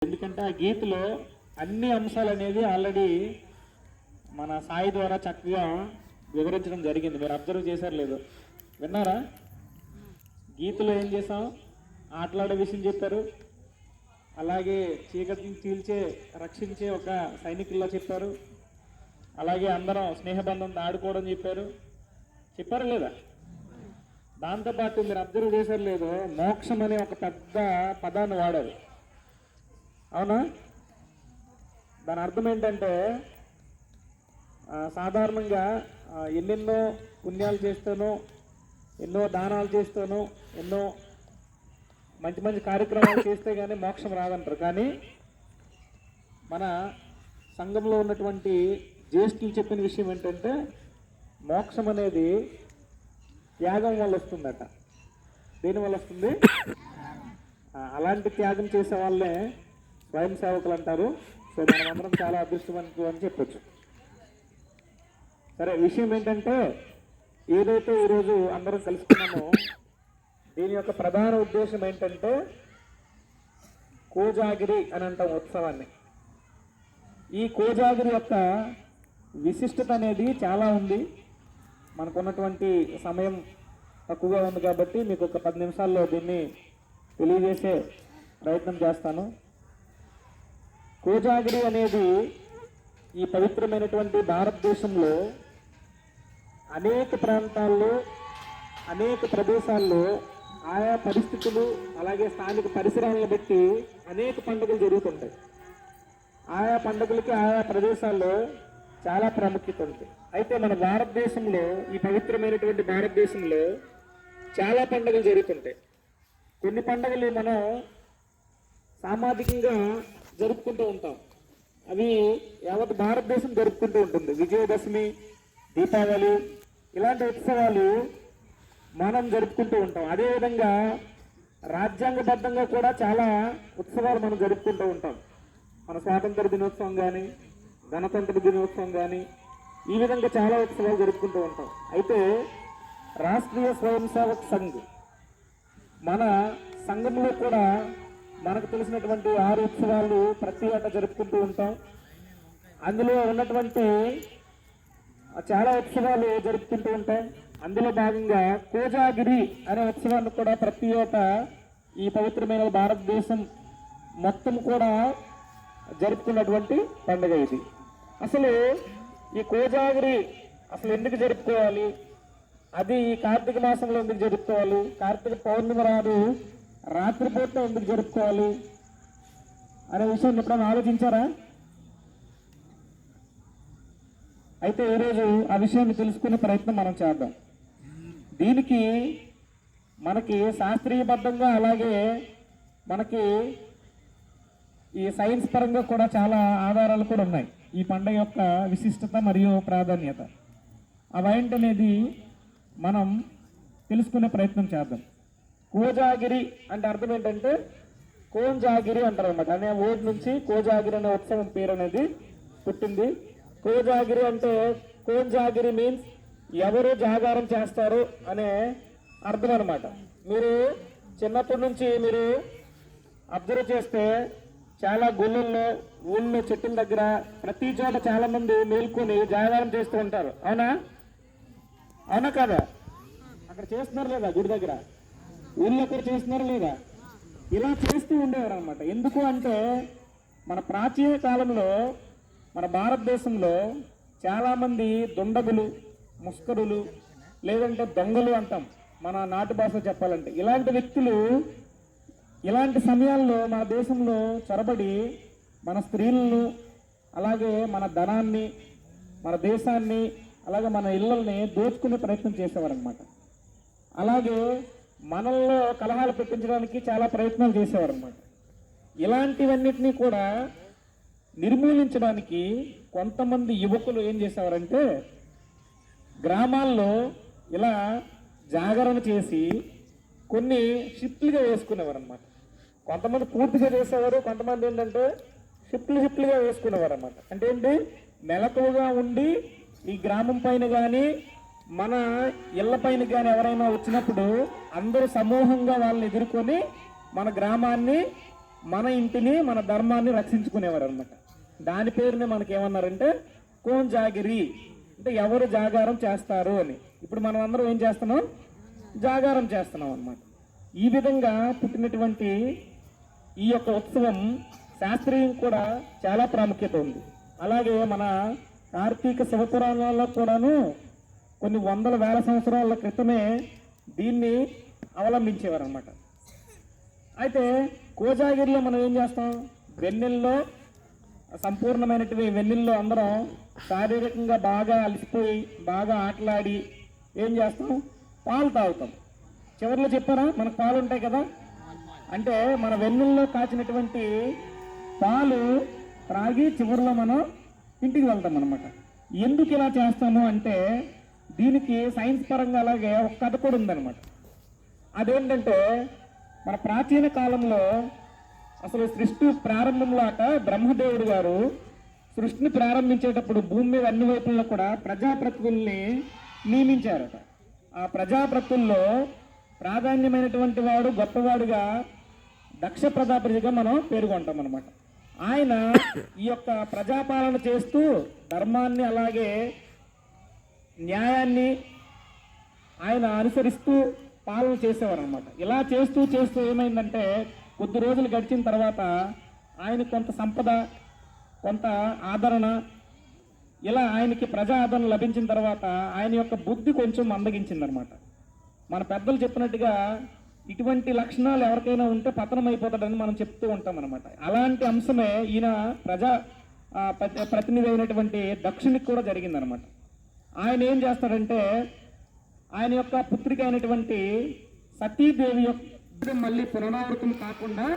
ఎందుకంటే ఆ గీతలో అన్ని అంశాలు అనేది ఆల్రెడీ మన సాయి ద్వారా చక్కగా వివరించడం జరిగింది. మీరు అబ్జర్వ్ చేశారు లేదు, విన్నారా? గీతలో ఏం చేసాం? ఆటలాడే విషయం చెప్పారు, అలాగే చీకటిని చీల్చే రక్షించే ఒక సైనికుల్లో చెప్పారు, అలాగే అందరం స్నేహబంధంతో ఆడుకోవడం చెప్పారు లేదా? దాంతోపాటు మీరు అబ్జర్వ్ చేశారు లేదు, మోక్షం అనే ఒక పెద్ద పదాన్ని వాడారు. అవునా? దాని అర్థం ఏంటంటే సాధారణంగా ఎన్నెన్నో పుణ్యాలు చేస్తాను, ఎన్నో దానాలు చేస్తాను, ఎన్నో మంచి మంచి కార్యక్రమాలు చేస్తే కానీ మోక్షం రాదంటారు. కానీ మన సంఘంలో ఉన్నటువంటి జ్యేష్ఠులు చెప్పిన విషయం ఏంటంటే మోక్షం అనేది త్యాగం వల్ల వస్తుందట. దేని వల్ల వస్తుంది? అలాంటి త్యాగం చేసే వాళ్ళే స్వయం సేవకులు అంటారు. సో మనమందరం చాలా అదృష్టవంతులు అని చెప్పొచ్చు. సరే, విషయం ఏంటంటే ఏదైతే ఈరోజు అందరం కలుసుకున్నామో దీని యొక్క ప్రధాన ఉద్దేశం ఏంటంటే కోజాగిరి అని అంటాం ఉత్సవాన్ని. ఈ కోజాగిరి యొక్క విశిష్టత అనేది చాలా ఉంది. మనకున్నటువంటి సమయం తక్కువగా ఉంది కాబట్టి మీకు ఒక 10 నిమిషాల్లో దీన్ని తెలియజేసే ప్రయత్నం చేస్తాను. కోజాగిరి అనేది ఈ పవిత్రమైనటువంటి భారతదేశంలో అనేక ప్రాంతాల్లో, అనేక ప్రదేశాల్లో ఆయా పరిస్థితులు అలాగే స్థానిక పరిసరాలను బట్టి అనేక పండుగలు జరుగుతుంటాయి. ఆయా పండుగలకి ఆయా ప్రదేశాల్లో చాలా ప్రాముఖ్యత ఉంది. అయితే మన భారతదేశంలో, ఈ పవిత్రమైనటువంటి భారతదేశంలో చాలా పండుగలు జరుగుతుంటాయి. కొన్ని పండుగలు మనం సామాజికంగా జరుపుకుంటూ ఉంటాం. అవి యావత్ భారతదేశం జరుపుకుంటూ ఉంటుంది. విజయదశమి, దీపావళి ఇలాంటి ఉత్సవాలు మనం జరుపుకుంటూ ఉంటాం. అదేవిధంగా రాజ్యాంగబద్ధంగా కూడా చాలా ఉత్సవాలు మనం జరుపుకుంటూ ఉంటాం. మన స్వాతంత్ర దినోత్సవం కానీ, గణతంత్ర దినోత్సవం కానీ, ఈ విధంగా చాలా ఉత్సవాలు జరుపుకుంటూ ఉంటాం. అయితే రాష్ట్రీయ స్వయం సేవక్ సంఘ్ మన సంఘంలో కూడా మనకు తెలిసినటువంటి 6 ఉత్సవాలు ప్రతి ఏటా జరుపుకుంటూ ఉంటాం. అందులో ఉన్నటువంటి చాలా ఉత్సవాలు జరుపుకుంటూ ఉంటాం. అందులో భాగంగా కోజాగిరి అనే ఉత్సవాన్ని కూడా ప్రతి ఏటా ఈ పవిత్రమైన భారతదేశం మొత్తం కూడా జరుపుకున్నటువంటి పండుగ ఇది. అసలు ఈ కోజాగిరి అసలు ఎందుకు జరుపుకోవాలి, అది ఈ కార్తీక మాసంలో ఎందుకు జరుపుకోవాలి, కార్తీక పౌర్ణమి రాదు రాత్రిపూట ఎందుకు జరుపుకోవాలి అనే విషయాన్ని ఎప్పుడైనా ఆలోచించారా? అయితే ఈరోజు ఆ విషయాన్ని తెలుసుకునే ప్రయత్నం మనం చేద్దాం. దీనికి మనకి శాస్త్రీయబద్ధంగా అలాగే మనకి ఈ సైన్స్ పరంగా కూడా చాలా ఆధారాలు కూడా ఉన్నాయి ఈ పండుగ యొక్క విశిష్టత మరియు ప్రాధాన్యత. అవేంటనేది మనం తెలుసుకునే ప్రయత్నం చేద్దాం. కోజాగిరి అంటే అర్థం ఏంటంటే కోంజాగిరి అంటారు అన్నమాట. అనే ఊరి నుంచి కోజాగిరి అనే ఉత్సవం పేరు అనేది పుట్టింది. కోజాగిరి అంటే కోంజాగిరి మీన్స్ ఎవరు జాగారం చేస్తారు అనే అర్థం అనమాట. మీరు చిన్నప్పటి నుంచి మీరు అబ్జర్వ్ చేస్తే చాలా గుళ్ళల్లో, ఊళ్ళో, చెట్టుల దగ్గర ప్రతి చోట చాలా మంది మేల్కొని జాగారం చేస్తూ ఉంటారు. అవునా? అవునా కాదా? అక్కడ చేస్తున్నారు లేదా? గుడి దగ్గర, ఊళ్ళో కూడా చేస్తున్నారు లేదా? ఇలా చేస్తూ ఉండేవారు అనమాట. ఎందుకు అంటే మన ప్రాచీన కాలంలో మన భారతదేశంలో చాలామంది దుండగులు, ముస్కరులు, లేదంటే దొంగలు అంటాం మన నాటు భాష చెప్పాలంటే, ఇలాంటి వ్యక్తులు ఇలాంటి సమయాల్లో మన దేశంలో చొరబడి మన స్త్రీలను, అలాగే మన ధనాన్ని, మన దేశాన్ని, అలాగే మన ఇళ్ళని దోచుకునే ప్రయత్నం చేసేవారు అనమాట. అలాగే మనల్లో కలహాలు పెట్టించడానికి చాలా ప్రయత్నాలు చేసేవారు అనమాట. ఇలాంటివన్నిటినీ కూడా నిర్మూలించడానికి కొంతమంది యువకులు ఏం చేసేవారంటే గ్రామాల్లో ఇలా జాగరణ చేసి కొన్ని షిఫ్ట్లుగా వేసుకునేవారు అనమాట. కొంతమంది పూర్తిగా చేసేవారు, కొంతమంది ఏంటంటే షిఫ్ట్లుగా వేసుకునేవారు అనమాట. అంటే ఏంటి, మెలకువగా ఉండి ఈ గ్రామం పైన కానీ మన ఇళ్ల పైన కానీ ఎవరైనా వచ్చినప్పుడు అందరూ సమూహంగా వాళ్ళని ఎదుర్కొని మన గ్రామాన్ని మన ఇంటిని మన ధర్మాన్ని రక్షించుకునేవారు అనమాట. దాని పేరునే మనకి ఏమన్నారంటే కోంజాగిరి, అంటే ఎవరు జాగారం చేస్తారు అని. ఇప్పుడు మనం అందరం ఏం చేస్తున్నాం? జాగారం చేస్తున్నాం అన్నమాట. ఈ విధంగా పుట్టినటువంటి ఈ యొక్క ఉత్సవం శాస్త్రీయం కూడా చాలా ప్రాముఖ్యత ఉంది. అలాగే మన కార్తీక శివపురాణాల్లో కూడాను కొన్ని వందల వేల సంవత్సరాల క్రితమే దీన్ని అవలంబించేవారు అనమాట. అయితే కోజాగిరిలో మనం ఏం చేస్తాం? వెన్నెల్లో, సంపూర్ణమైనటువంటి వెన్నెల్లో అందరం శారీరకంగా బాగా అలసిపోయి బాగా ఆటలాడి ఏం చేస్తాం? పాలు తాగుతాం. చివరిలో చెప్పారా మనకు పాలు ఉంటాయి కదా, అంటే మన వెన్నెల్లో కాచినటువంటి పాలు త్రాగి చివరిలో మనం ఇంటికి వెళ్తాం అనమాట. ఎందుకు ఇలా చేస్తాము అంటే దీనికి సైన్స్ పరంగా అలాగే ఒక కథ కూడా ఉందన్నమాట. అదేంటంటే మన ప్రాచీన కాలంలో అసలు సృష్టి ప్రారంభంలో బ్రహ్మదేవుడు గారు సృష్టిని ప్రారంభించేటప్పుడు భూమి మీద అన్ని వైపుల్లో కూడా ప్రజాప్రతినిధుల్ని నియమించారట. ఆ ప్రజాప్రతినిధుల్లో ప్రాధాన్యమైనటువంటి వాడు, గొప్పవాడుగా దక్ష ప్రజాపతిగా మనం పేర్కొంటాం అనమాట. ఆయన ఈ యొక్క ప్రజాపాలన చేస్తూ ధర్మాన్ని అలాగే న్యాయాన్ని ఆయన అనుసరిస్తూ పాలన చేసేవారు అనమాట. ఇలా చేస్తూ చేస్తూ ఏమైందంటే కొద్ది రోజులు గడిచిన తర్వాత ఆయన కొంత సంపద, కొంత ఆదరణ, ఇలా ఆయనకి ప్రజా ఆదరణ లభించిన తర్వాత ఆయన యొక్క బుద్ధి కొంచెం మందగించిందనమాట. మన పెద్దలు చెప్పినట్టుగా ఇటువంటి లక్షణాలు ఎవరికైనా ఉంటే పతనం అయిపోతాడని మనం చెప్తూ ఉంటాం అనమాట. అలాంటి అంశమే ఈయన ప్రతినిధి అయినటువంటి దక్షునికి కూడా జరిగిందనమాట. ఆయన ఏం చేస్తాడంటే ఆయన యొక్క పుత్రిక అయినటువంటి సతీదేవి యొక్క మళ్ళీ పునరావృతం కాకుండా